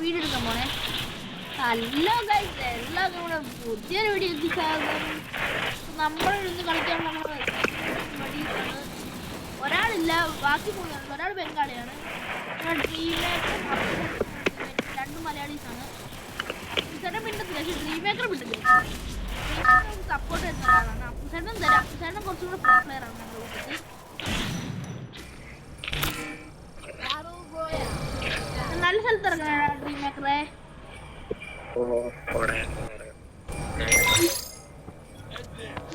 Video എടുക്കാൻ പോണേ. Hello guys, എല്ലാവർക്കും കൂടെ പുതിയൊരു വീഡിയോ എത്തിക്കാറും. നമ്മളിരുന്ന് കളിക്കാൻ പോകുന്നത് ഒരാളില്ല, ബാക്കി മൂന്നാണ്. ഒരാൾ ബംഗാളിയാണ്, രണ്ടും മലയാളീസാണ്. അപ്പുസേട്ടൻ മിണ്ടത്തില്ല, പക്ഷെ ഡ്രീം മേക്കർ മിണ്ടില്ല. സപ്പോർട്ട് ചെയ്യുന്ന ഒരാളാണ് അപ്പുസേട്ടൻ. അപ്പുസേട്ടൻ കുറച്ചും കൂടെ പ്രോ പ്ലെയർ ആണ് ഞങ്ങളുടെ കൂട്ടത്തിൽ. നല്ല സ്ഥലത്ത് ഇറങ്ങാ ഡ്രീം മേക്കറെ.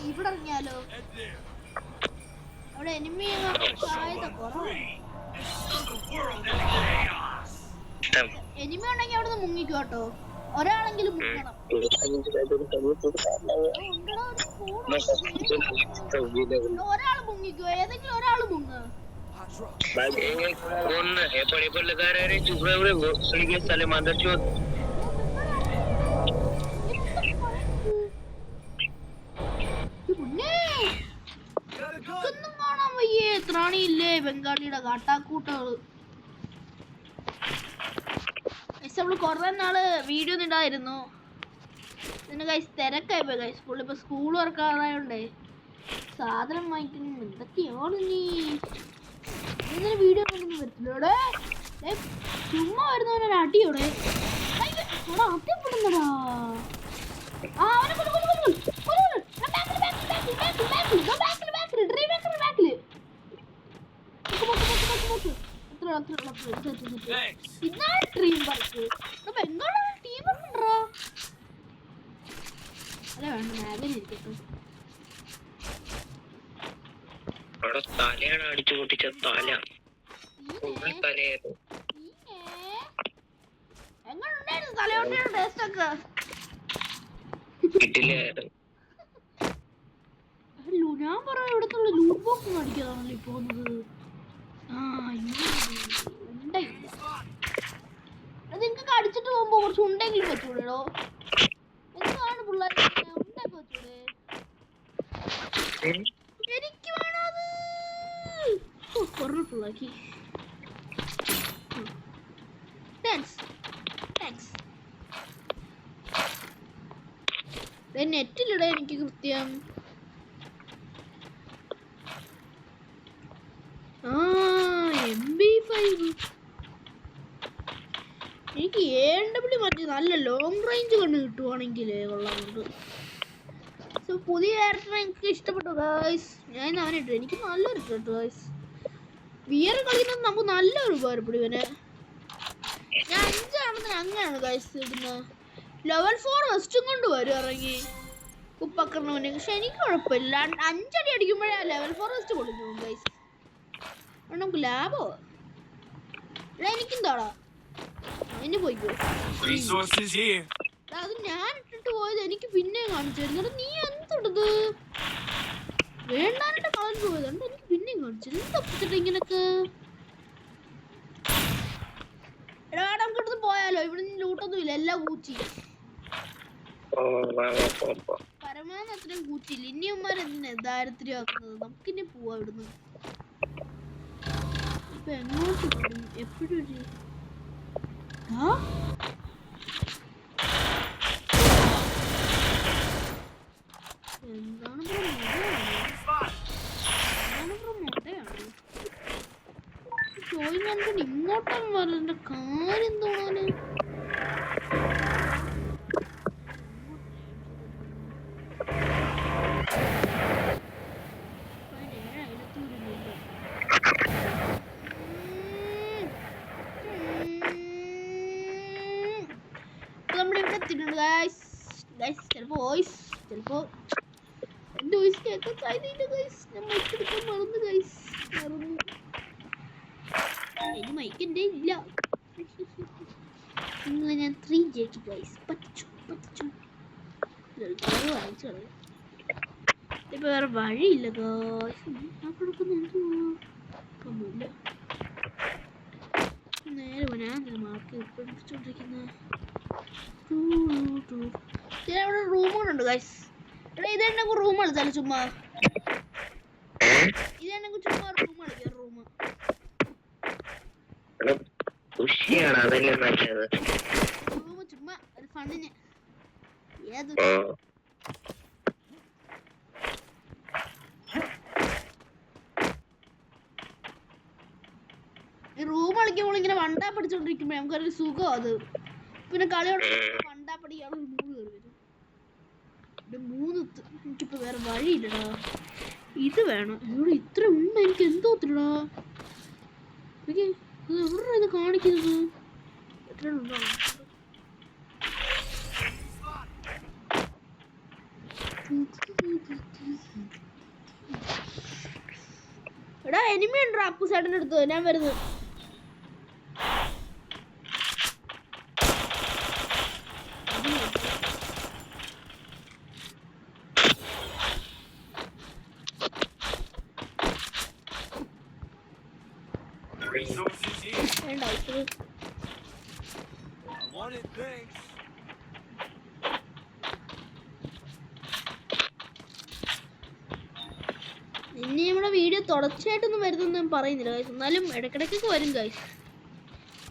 ഇവിടെ ഇറങ്ങിയാലോ? അവിടെ എനിമി സാധ്യത കുറവാണ്. എനിമി ഉണ്ടെങ്കിൽ അവിടെ നിന്ന് മുങ്ങിക്കോ കേട്ടോ. ഒരാളെങ്കിലും മുങ്ങണം. ഒരാൾ മുങ്ങിക്കോ, ഏതെങ്കിലും ഒരാൾ മുങ്ങ. കാണാൻ വയ്യേ, ത്രാണിയില്ലേ ബംഗാളിയുടെ കാട്ടാക്കൂട്ടകള്. നമ്മള് കൊറേ നാള് വീഡിയോ ഒന്നും ഇടായിരുന്നു. പിന്നെ ഗൈസ് തിരക്കായി പോയി ഗൈസ്. ഇപ്പൊ സ്കൂൾ വർക്കാറായോണ്ടേ സാധനം വാങ്ങിക്കണം. എന്തൊക്കെയാണ് നീ ഇങ്ങനെ വീഡിയോ ഒന്നും വരത്തില്ലോടെ. ചുമ്മാ വരുന്നവനൊരു അടിയോടെ അത്യപ്പെടുന്നടാ. തലയാണ് അടിച്ചു പൊട്ടിച്ച തല. ഞാൻ പറയാം, ഇവിടത്തുള്ള ലൂട്ട് ബോക്സ് അടിക്കാതാണല്ലോ പോകുന്നത്. നിങ്ങക്ക് അടിച്ചിട്ട് പോകുമ്പോ കുറച്ച് ഉണ്ടെങ്കിലും വെച്ചൂടെടോ. എന്താണ് പിള്ളേർ ഉണ്ടൊക്കെ വെച്ചൂടെ? എനിക്ക് വേണത് പറഞ്ഞിട്ടുള്ളാക്കി. നെറ്റിലിടാ എനിക്ക് കൃത്യം. MP5 എനിക്ക് AW മറ്റേ നല്ല ലോങ് റേഞ്ച് കണ്ട് കിട്ടുവാണെങ്കിൽ കൊള്ളാറുണ്ട്. സോ പുതിയ ക്യാരക്ടർ എനിക്ക് ഇഷ്ടപ്പെട്ടു ഗൈസ്. ഞാൻ അവനിട്ടു, എനിക്ക് നല്ലൊരു ഇഷ്ടപ്പെട്ടു ഗൈസ്. വിയർ കളിക്കുന്നത് നമുക്ക് നല്ലൊരു ഉപകാരപ്പെടും ഇവനെ. ഞാൻ 5 അങ്ങനെയാണ് ഗൈസ് ഇടുന്നത്. ലെവൽ 4 വെസ്റ്റും കൊണ്ട് വരും ഇറങ്ങി കുപ്പക്കറിന് മുന്നേ. പക്ഷെ എനിക്ക് കുഴപ്പമില്ല, 5 അടി അടിക്കുമ്പോഴേ ലെവൽ 4 വെസ്റ്റ് കൊടുക്കും ഗൈസ്. നമുക്ക് ലാഭോ. എനിക്കെന്താടാ അതിന് പോയിക്കോ. അത് ഞാൻ ഇട്ടിട്ട് പോയത് എനിക്ക് പിന്നെ കാണിച്ചു തരുന്നത്. നീ എന്തുടത് വേണ്ടാനായിട്ട് കളഞ്ഞു പോയതുകൊണ്ട് എനിക്ക് പിന്നെയും കാണിച്ചു. എന്താ ഇങ്ങനൊക്കെ? എടാ നമുക്ക് ഇവിടുന്ന് പോയാലോ? ഇവിടെ നിന്ന് ലൂട്ടൊന്നും ഇല്ല, എല്ലാം കൂച്ചി. പരമാവധി അത്രയും കൂച്ചില്ല. ഇനിയന്മാർ എന്തിനാ ദാരിദ്ര്യം ആക്കുന്നത്? നമുക്കിനി പോവാ ഇവിടുന്ന്. ഇപ്പൊ എങ്ങോട്ട് പോകും? എപ്പോഴും എന്താണ് മുട്ടയാണ് ചോയ്. നമുക്ക് ഇങ്ങോട്ടും വരേണ്ട കാര്യം തോന്നാന്. ചിലപ്പോ എന്റെ വോയിസ് കേൾക്കാൻ സാധ്യതയില്ല ഗൈസ്. ഞാൻ മൈക്ക് എടുക്കാൻ മറന്നു ഗൈസ്, മറന്നു. എനിക്ക് മൈക്ക് എന്റെ ഇല്ല. ഇന്ന് ഞാൻ 3 ഗൈസ് പച്ചു. ഇപ്പൊ വേറെ വഴിയില്ല ഗൈസ്. ഞാൻ കൊടുക്കുന്നുണ്ട് നേരെ ഞാൻ മാർക്ക് പഠിപ്പിച്ചോണ്ടിരിക്കുന്ന അവിടെ റൂമുകളുണ്ട് ഗൈസ്. എടാ ഇതെന്നെ റൂം കളിച്ചാലോ? ചുമ്മാ ഇതെന്നെ ചുമ്മാ റൂം കളിക്കാം. റൂം ഖുഷിയാണ് അതല്ലേ നല്ലത്. ചുമ്മാ ഒരു ഫണ്ടിന് ഏത് റൂം കളിക്കുമ്പോൾ ഇങ്ങനെ വണ്ടാ പഠിച്ചോണ്ടിരിക്കുമ്പോ നമുക്കൊരു സുഖം അത്. പിന്നെ കളിയോട് വണ്ടാ പഠിക്കാനുള്ള 3 കയറി വരും. 3 എനിക്കിപ്പോ വേറെ വഴിയില്ലടാ. ഇത് വേണം. ഇവിടെ ഇത്ര ഉണ്ട് എനിക്ക് എന്തോത്തില്ലടാ. എവിടെ ഇത് കാണിക്കുന്നത്? എത്ര ഉണ്ടോ? എടാ എനിമി ഉണ്ടോ അപ്പു സൈഡിന്റെ അടുത്ത്? ഞാൻ വരുന്നത്. ഇനി നമ്മുടെ വീഡിയോ തുടർച്ചയായിട്ടൊന്നും വരുന്നൊന്നും പറയുന്നില്ല ഗൈസ്. എന്നാലും ഇടയ്ക്കിടയ്ക്കൊക്കെ വരും ഗൈസ്.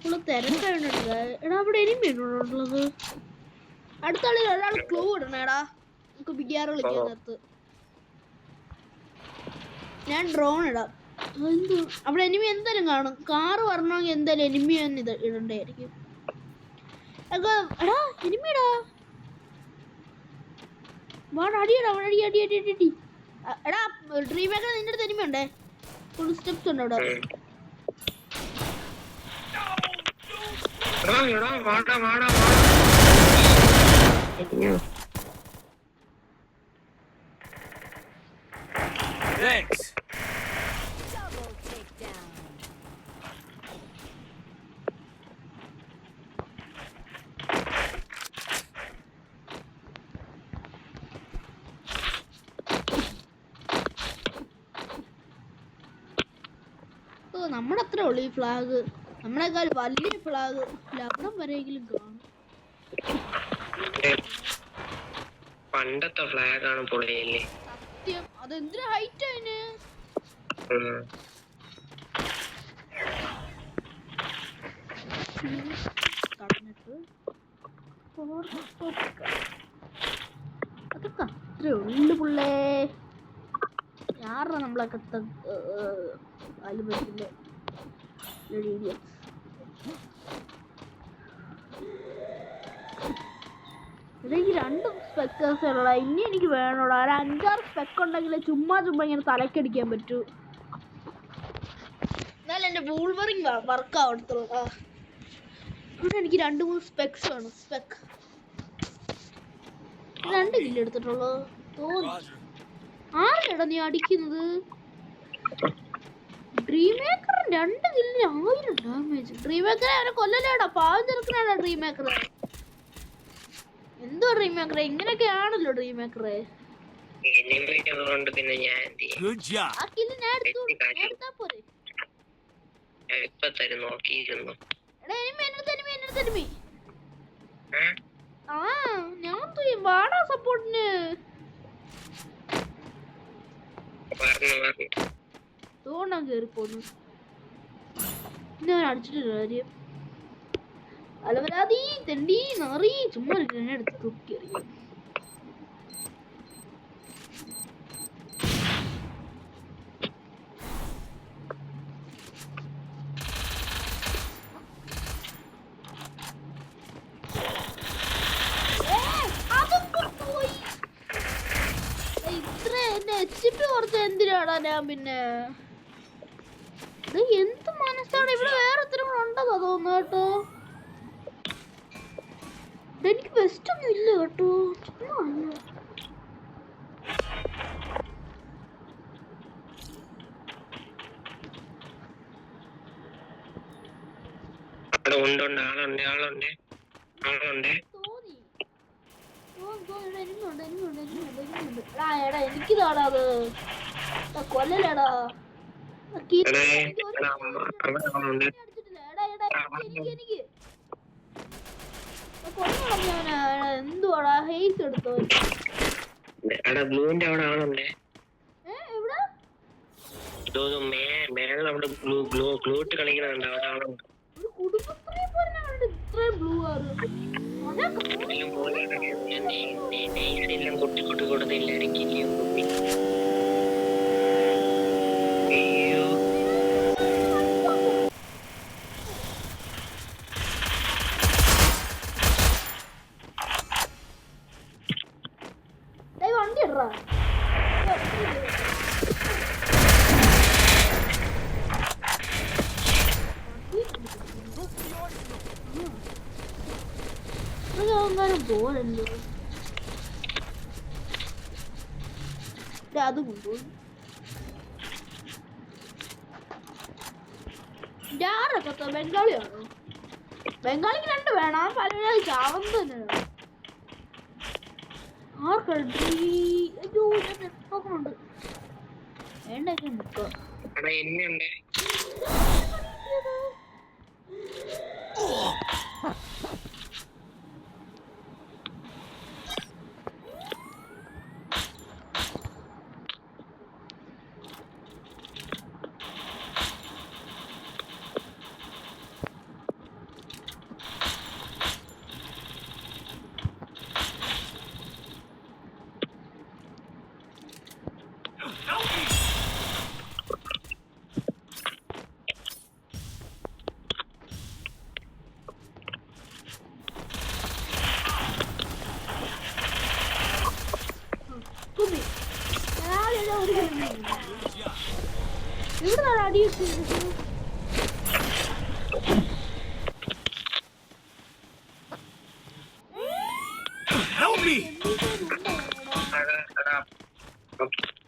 ഫുള്ള് തിരക്കായിട്ടുണ്ട്. എടാ അവിടെ എനിമി ഉള്ളത്. അടുത്ത ആളിൽ ഒരാൾ ക്ലൂ ഇടണേടാ. നമുക്ക് ബിഗാറ് കളിക്കാൻ നേരത്ത് ഞാൻ ഡ്രോൺ ഇടാം. അവിടെ എനിമി എന്തായാലും കാണും. കാറ് വരണമെങ്കിൽ എന്തായാലും എനിമി തന്നെ ഇത് ഇടണ്ടായിരിക്കും. എടാ എനിമിടാ. വാടാ അടിയടാ. അടി അടി അടി അടി അടി. എടാ ഡ്രീം മേക്കർ നിന്റെ അടുത്ത് എനിമി ഉണ്ടേ. ഫുൾ സ്റ്റെപ്സ് ഉണ്ട് അവിടെ. Thanks. നമ്മുടെ അത്ര ഉള്ളു ഈ ഫ്ലാഗ്. നമ്മളെക്കാൾ വലിയ ഫ്ലാഗ് ലഗ്നം വരെയെങ്കിലും കാണും. പണ്ടത്തെ ഫ്ലാഗ് ആണ് പൊളിയല്ലേ. സത്യം. അതെന്തൊരു ഹൈറ്റ് അതിന്. അതൊക്കെ അത്ര ഉള്ളു പുള്ളേ. ആറാ നമ്മളൊക്കെ അലുപത്തിൻ്റെ രീതിയ. എനിക്ക് 2 സ്പെക്കേഴ്സ് ഉള്ള. ഇനി എനിക്ക് വേണോടാ. ഒരു 5-6 സ്പെക്ക് ഉണ്ടെങ്കിൽ ചുമ്മാ ഇങ്ങനെ തലക്കടിക്കാൻ പറ്റൂ. എന്നാലും എൻ്റെ വൂൾവറിങ് വർക്ക് ആവത്തുള്ളൂ. ഇവിടെ എനിക്ക് 2-3 സ്പെക്സ് വേണം. സ്പെക്ക് 2 കില്ല് എടുത്തിട്ടുള്ളൂ തോന്നി. ആരെടാ നീ അടിക്കുന്നത്? Dream maker 2 കില്ലിന് 1000 damage. ഡ്രീം മേക്കറെ അവനെ കൊല്ലലേടാ. പാവം ചെറുക്കനാടാ ഡ്രീം മേക്കർ. എന്തോ ഡ്രീം മേക്കറെ ഇങ്ങനെയൊക്കെയാണല്ലോ ഡ്രീം മേക്കറെ. ആ കില്ല് ഞാൻ എടുത്താ പോരെ. എനിമി ആ ഞാൻ വാടാ സപ്പോർട്ടിന്. തോണ്ടാൻ കേറിപ്പോന്നു. ഞാൻ അടിച്ചിട്ട് കാര്യം. അലവരാതി തെണ്ടി നറി ചുമ്മാ എടുത്ത് തൂക്കി എറിയും. എന്തിനാടാ ഞാൻ പിന്നെ എന്ത് മനസ്സാണ്. ഇവിടെ വേറെ ഒത്തിരി ഉണ്ടെന്നാ തോന്നുന്നു കേട്ടോ. എനിക്ക് ബെസ്റ്റ് ഒന്നും ഇല്ല കേട്ടോ. എനിക്ക് താടാത് കൊല്ലലേടാ. എന്തുവാടാ ഹെയ്സ് എടുത്തോ? കുടുംബശ്രീ പോലെ ഇത്രയും ബ്ലൂ ആറ് എല്ലാം കൊട്ടി കൊട്ടി കൊടുത്ത് എല്ലാരും കില്ലിയും കുപ്പി. അയ്യോ വണ്ടി ഇടറാ പോരല്ലോ അത് കൊണ്ടുപോയി ആരൊക്കെ ബംഗാളിയാണോ? ബംഗാളിക്ക് രണ്ട് വേണം പല ചാവം തന്നെ ആർക്കുണ്ട് വേണ്ടൊക്കെ നിൽക്കുക എന്നുണ്ട് ഇവിടെ അടി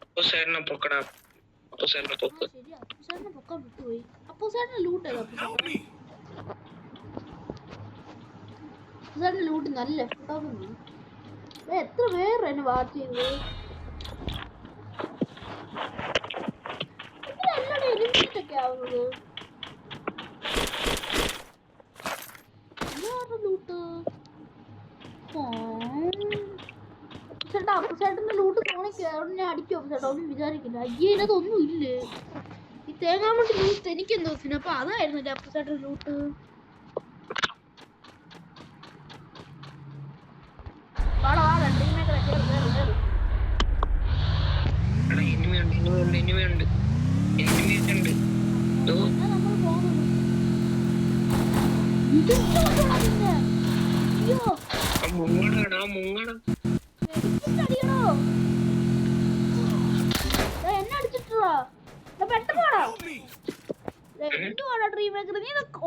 അപ്പുസേട്ടനെ പൊക്കടാ. അപ്പുസേട്ടനെ പൊക്ക്. അപ്പുസേട്ടനെ പൊക്കാൻ വിട്ടുപോയി. അപ്പുസേട്ടനെ ലൂട്ട് ചെയ്ത അപ്പുസേട്ടനെ ലൂട്ട് നല്ല എത്ര പേര് എന്നെ വാച്ച് ചെയ്തത് എല്ലാവരും എലിമിനേറ്റൊക്കെ ആവുന്നത് ലൂട്ട് അപ്പുസേട്ടന്റെ ലൂട്ട് ഫോണിൽ ഞാൻ അടിക്കും അപ്പുസേട്ടാ ഒന്നും വിചാരിക്കില്ല. അയ്യേ ഇതിനകത്തൊന്നും ഇല്ലേ ഈ തേങ്ങാമട്ടി ലൂട്ട് എനിക്കെന്തോ അപ്പൊ അതായിരുന്നില്ല അപ്പുസേട്ടന്റെ ലൂട്ട്.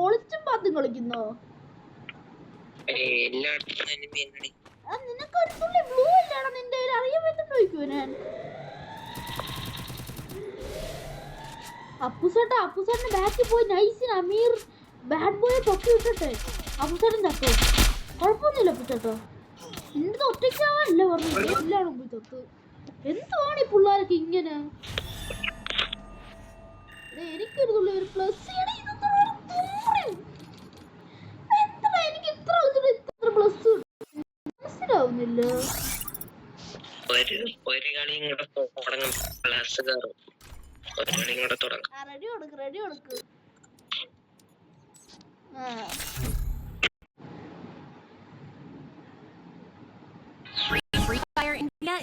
ഒളിച്ചും പാത്തും കളിക്കുന്നോ? നിനക്ക് ഒരു തുള്ളി ബ്ലൂ ഇല്ലാടാ നിന്റെ കയ്യിൽ അറിയാൻ പറ്റുന്നോ ഞാൻ? അപ്പുസേട്ടന്റെ ബാക്കിൽ പോയി നൈസിന് അമീർ ബാഡ് ബോയെ പൊക്കി വിട്ടിട്ടെ അപ്പുസേട്ടൻ ചത്തു. കുഴപ്പമൊന്നുമില്ല അപ്പുസേട്ടോ എന്റെ ഒറ്റയ്ക്കാവല്ല പറഞ്ഞു എല്ലാവരും പോയി തൊത്ത്. എന്തുവാണ് ഈ പിള്ളേരൊക്കെ ഇങ്ങനെ? എനിക്കൊരു തുള്ളി ഒരു പ്ലസ് എനിക്ക് ഇത്ര പ്ലസ് മനസ്സിലാവുന്നില്ല. റെഡി കൊടുക്ക് Free Fire India.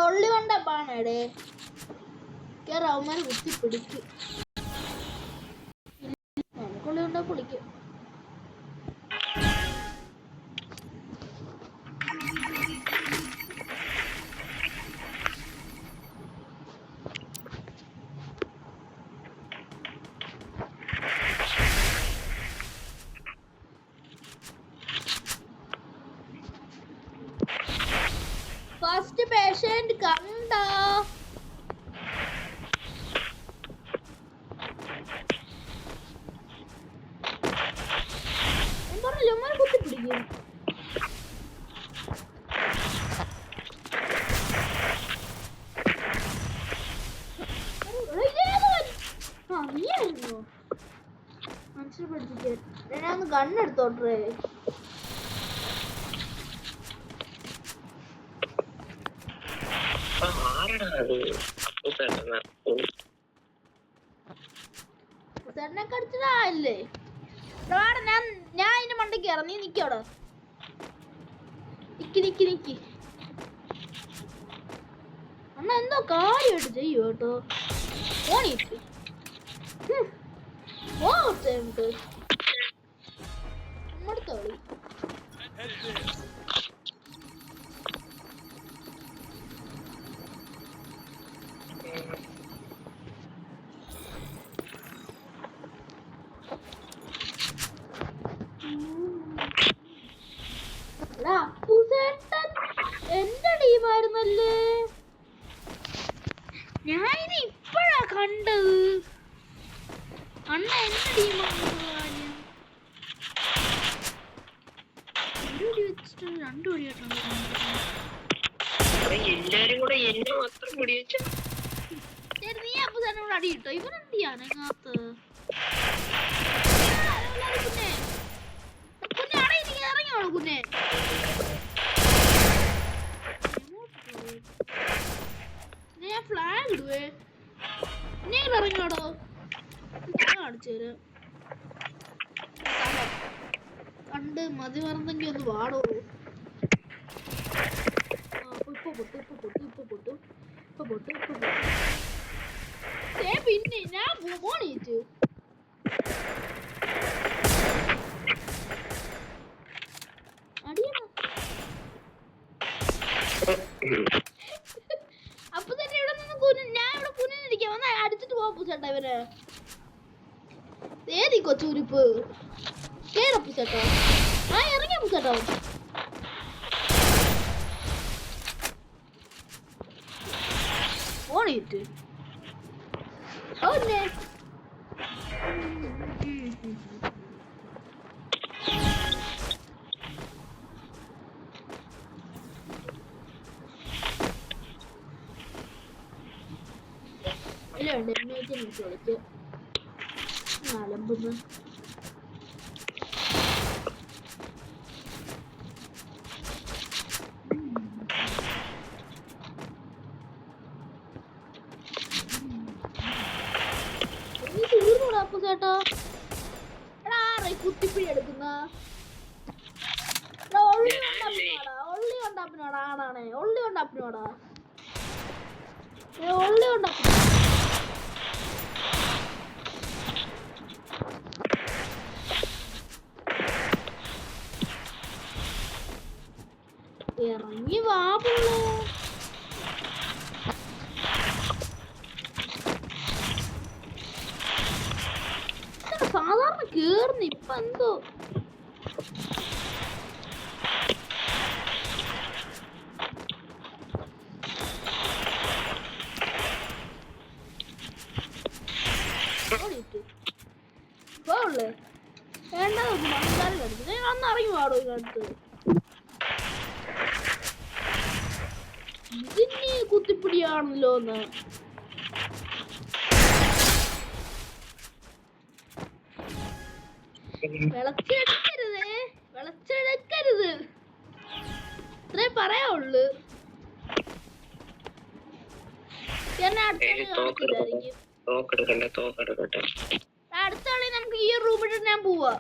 ഒള്ളി കൊണ്ടപ്പാണേടേ അവന്മാര് കുത്തി പിടിക്കും. നമുക്കുള്ളി കൊണ്ടാ പൊളിക്കും. ഫസ്റ്റ് പേഷ്യന്റ് കണ്ട കുത്തി പിടിക്കും. നീയായിരുന്നോ? മനസ്സിൽ പഠിച്ചിട്ട് ഞാൻ ഒന്ന് ഗണ്ണെടുത്തോട്ടേ. ആരാടാ അത്? അപ്പൂസേട്ടനാ. ചേട്ടനെ കടിച്ചതല്ലേ? ഞാൻ അതിന്റെ മണ്ടയ്ക്ക് കയറാം, നീ നിക്കവിടെ. നിക്ക് അണ്ണ എന്തോ കാര്യമായിട്ട് ചെയ്യൂ കേട്ടോ. ഓണിട്ട് ഓർത്തേ നമ്മടുത്ത കളി. എന്റെ ടീമായിരുന്നല്ലേ, ഞാനിത് ഇപ്പഴാ കണ്ടത്. അണ്ണ എന്റെ ടീമാണ്. വെച്ചിട്ട് 2 വടിയായിട്ടുണ്ട്. എല്ലാരും കൂടെ എന്നെ മാത്രം പിടിവെച്ചു. ശരി, നീ അപ്പൊ തന്നെ ഇവിടെ അടി കിട്ടോ. ഇവനെന്ത് ചെയ്യാനകത്ത് കുഞ്ഞെ കുഞ്ഞെ അടയി ഇറങ്ങിയോളൂ കുഞ്ഞെ. ഞാൻ ഫ്ലാഗ് ഇടുവേ, നീ ഇറങ്ങിയോടോ. കാണിച്ചു തരാം. കണ്ട് മതി മറന്നെങ്കിൽ ഒന്ന് വാടോ. ഇപ്പൊ പൊട്ടു. പിന്നെ ഞാൻ പോണീറ്റ് അടിയണ. അപ്പൊ തന്നെ ഇവിടെ നിന്ന് ഞാൻ ഇവിടെ കുനിഞ്ഞിരിക്കാം. വന്നാ അടിച്ചിട്ട് പോവാ പൂച്ചേട്ടാ ഇവര്. ഏതി കൊച്ചൂരിപ്പ് കേറ പൂച്ചേട്ടാ. ആ ഇറങ്ങിയ പൂച്ചേട്ടാ. ഓണിട്ട് ഓന്നെ ഇല്ലുണ്ട് എമ്മേറ്റ് വിളിച്ച് നാലമ്പുന്ന്. ചേട്ടാ എടാ കുത്തിപ്പിഴി എടുക്കുന്ന ഒള്ളി കൊണ്ടാപ്പിനോടാ ആണാണേ. ഒള്ളി കൊണ്ടാപ്പിനോടാ ഒള്ളി കൊണ്ടാപ്പിന ഇറങ്ങി വാ പുള്ളോ. സാധാരണ കേറുന്നു ഇപ്പൊ എന്തോ. വേണ്ട മൺകാരം കടിച്ചു. ഞാൻ അന്ന് ഇറങ്ങി പാടോ ഇതിനടുത്ത്. ഇതിന് കുത്തിപ്പിടിയാണല്ലോ എന്ന്. വിളച്ചെടുക്കരുത് ഇത്രേ പറയാവുള്ളു. അടുത്ത കളി നമുക്ക് ഈ റൂമിട്ട് ഞാൻ പോവാ.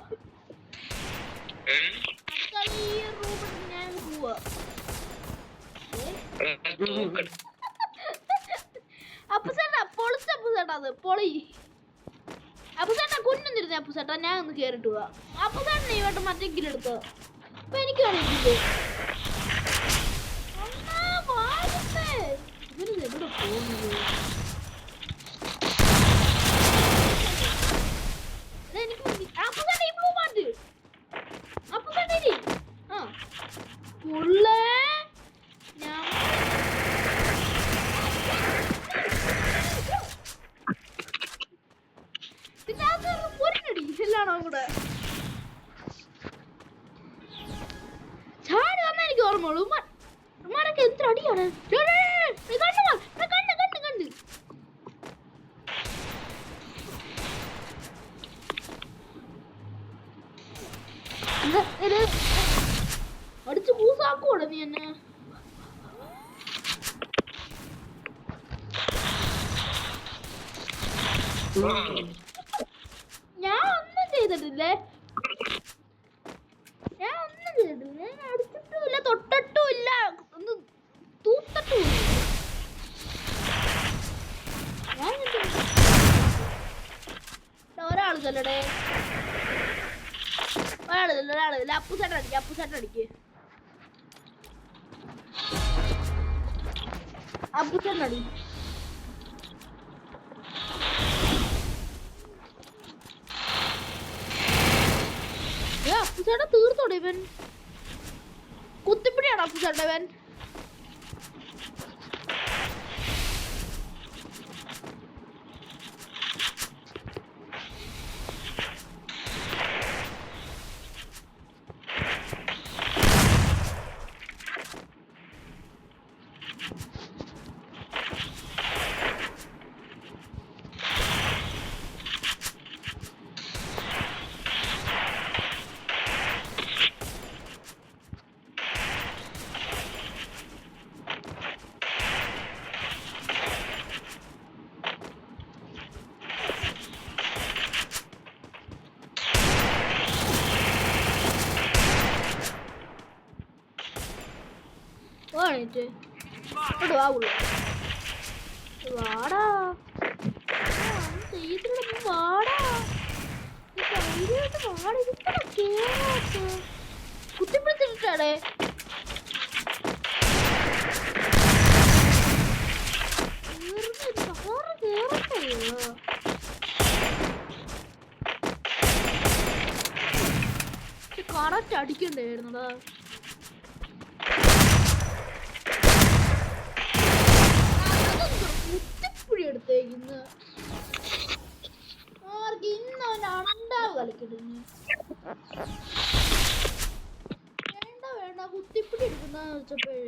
അപ്പുസേട്ടാ പൊളിച്ച അപ്പുസേട്ടാ അത് പൊളി. അപ്പുസേട്ടാ കുഞ്ഞൊന്നിരുന്നേ അപ്പുസേട്ടാ. ഞാൻ ഒന്ന് കേറിട്ട് പോവാ. അപ്പുസേട്ടനെ ഇവട്ട് മറ്റേ കിലെടുത്തോ. അപ്പൊ എനിക്ക് വേണിട്ട് ഇവര് എവിടെ പോകുന്നത്? ചാടി വന്നാ എനിക്ക് ഓർമ്മയുള്ളൂ. ഉമ്മാരൊക്കെ എത്ര അടിയാണ്. കണ്ട് അടിച്ച് കൂസാക്കൂടെ നീ എന്നെ. ഞാൻ ഒന്നും ചെയ്തിട്ടില്ലേ, ഞാൻ അടിച്ചിട്ടുമില്ല, തൊട്ടിട്ടുമില്ല, ഒന്ന് തൂത്തിട്ടുമില്ല. ഞാൻ ഒരാളിതല്ലേ, ഒരാളിതല്ല. അപ്പുസേട്ടൻ അടിക്ക്. അപ്പുസേട്ടൻ അടി. അപ്പുസേട്ടൻ തീർത്തോടെ ഇവൻ. കുത്തിപ്പിടിയാണ് അപ്പുസേട്ടൻ ഇവൻ. വാടാ, കുത്തിപ്പിടിച്ചിട്ടാടേ. കറക്റ്റ് അടിക്കണ്ടായിരുന്നടാ. എടുത്തേക്കുന്നു ആർക്ക് ഇന്ന് അവന്റെ അണ്ടാവ് കളിക്കിടുന്നു. വേണ്ട കുത്തിപ്പിടി എടുക്കുന്ന വെച്ചപ്പോഴേ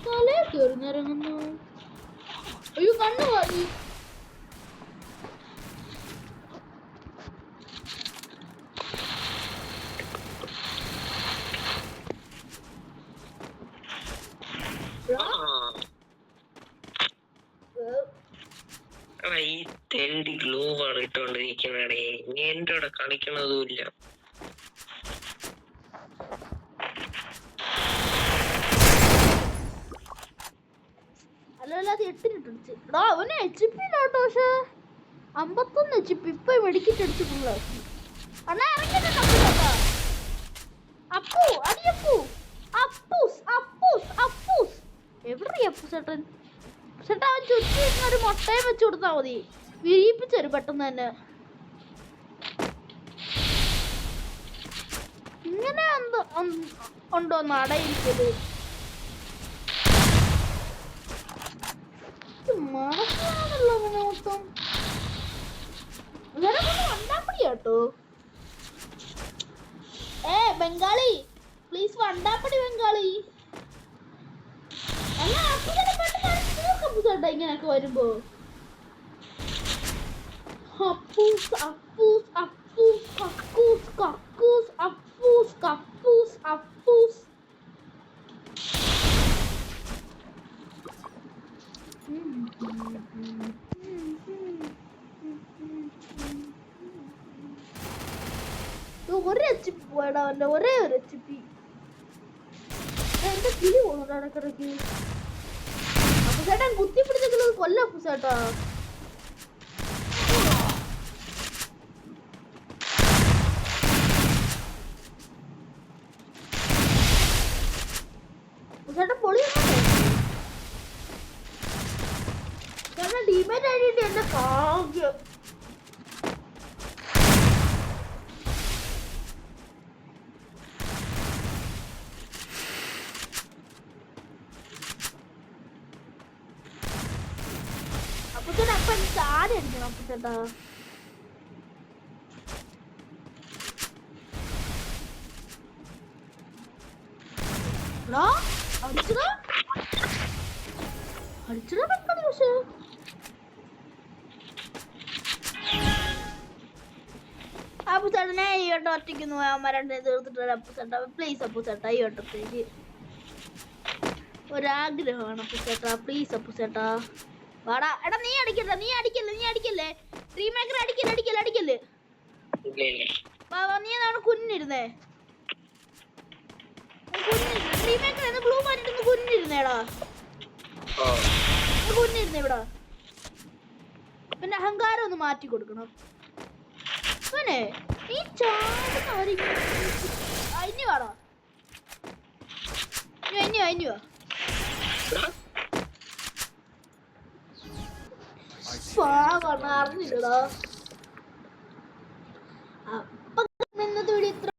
തലയെ കയറിഞ്ഞിറങ്ങുന്നു. അയ്യോ കണ്ണു പാതി. ഈ തെണ്ടി ഗ്ലൂ ആണ് ഇട്ടോണ്ടിരിക്കണേ, എന്റെ അവിടെ കളിക്കണതുമില്ല. അല്ലാതെ 8 അവന് HP ഇല്ലാട്ടോ. പക്ഷെ 51 HP ഇപ്പൊ മെഡിക്കറ്റ് അടിച്ച് ഫുള്ളാക്കി. അണ്ണാ ഇറങ്ങിയിട്ടുണ്ട്. അപ്പു അടിയപ്പു അപ്പൂസ് എവിടെ അപ്പുസേട്ടൻ? ചേട്ടാ അവൻ ചുറ്റി ഒരു മുട്ടയും വെച്ച് കൊടുത്താ മതി, വിരിയിപ്പിച്ചൊരു പെട്ടെന്ന് തന്നെ. ഇങ്ങനെ ഉണ്ടോ നടയിരിക്കല്? മനസ്സിലാണല്ലോ അങ്ങനെ മൊത്തം. വണ്ടാപ്പടിയാട്ടോ. ബംഗാളി പ്ലീസ്, വണ്ടാപ്പടി ബംഗാളി. ഇങ്ങനൊക്കെ വരുമ്പോ അപ്പൂസ് അപ്പൂസ് അപ്പൂസ് കക്കൂസ് കക്കൂസ് അപ്പൂസ് കപ്പൂസ് അപ്പൂസ്. ഒരു HP പോയടാ അവന്റെ, ഒരേ ഒരു HP. എന്റെ കിളി പോണോ ഇടക്കിടക്ക്. അപ്പുസേട്ടൻ കുത്തിപ്പിടിച്ചെങ്കിലും കൊല്ല അപ്പുസേട്ടാ. അപ്പുസേട്ടൻ പൊളിയാണ്. ചേട്ടൻ ടീമേറ്റ് ആയിട്ട് എന്റെ ഭാഗ്യം. അപ്പുസേട്ടൻ അപ്പൊ താഴെ അടിക്കണം അപ്പുസേട്ടാ. അടിച്ചടാ പെട്ടെന്ന്. പക്ഷേ അപ്പുസേട്ടനെ ഈ വട്ടം ഒറ്റയ്ക്കൊന്ന് അമ്മ തീർത്തിട്ട് അപ്പുസേട്ടാ പ്ലീസ്. അപ്പുസേട്ടാ ഈ വട്ടത്തേക്ക് ഒരാഗ്രഹമാണ് അപ്പുസേട്ടാ, പ്ലീസ് അപ്പുസേട്ടാ. വാടാ എടാ നീ അടിക്കല്ലേ റീമേക്കർ അടിക്കല്ലേ ഇല്ല ഇല്ല. വാ നീ എന്താണ് കുഞ്ഞിരുന്നേ റീമേക്കർ എന്ന് ബ്ലൂ മാറ്റിട്ട് കുഞ്ഞിരുന്നേടാ ഓ കുഞ്ഞിരുന്നേ ഇവിടെ പിന്നെ അഹങ്കാരം ഒന്ന് മാറ്റി കൊടുക്കണം അവനെ നീ അഞ്ഞു വാടാ അഞ്ഞു വാ അറിഞ്ഞില്ലടാ അപ്പൊ ഇന്നത്തെ വീഡിയോ ഇത്ര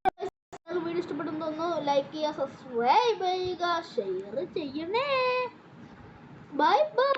വീഡിയോ ഇഷ്ടപ്പെടുന്നു തോന്നുന്നു ലൈക്ക് ചെയ്യുക സബ്സ്ക്രൈബ് ചെയ്യുക ഷെയർ ചെയ്യണേ ബൈ ബൈ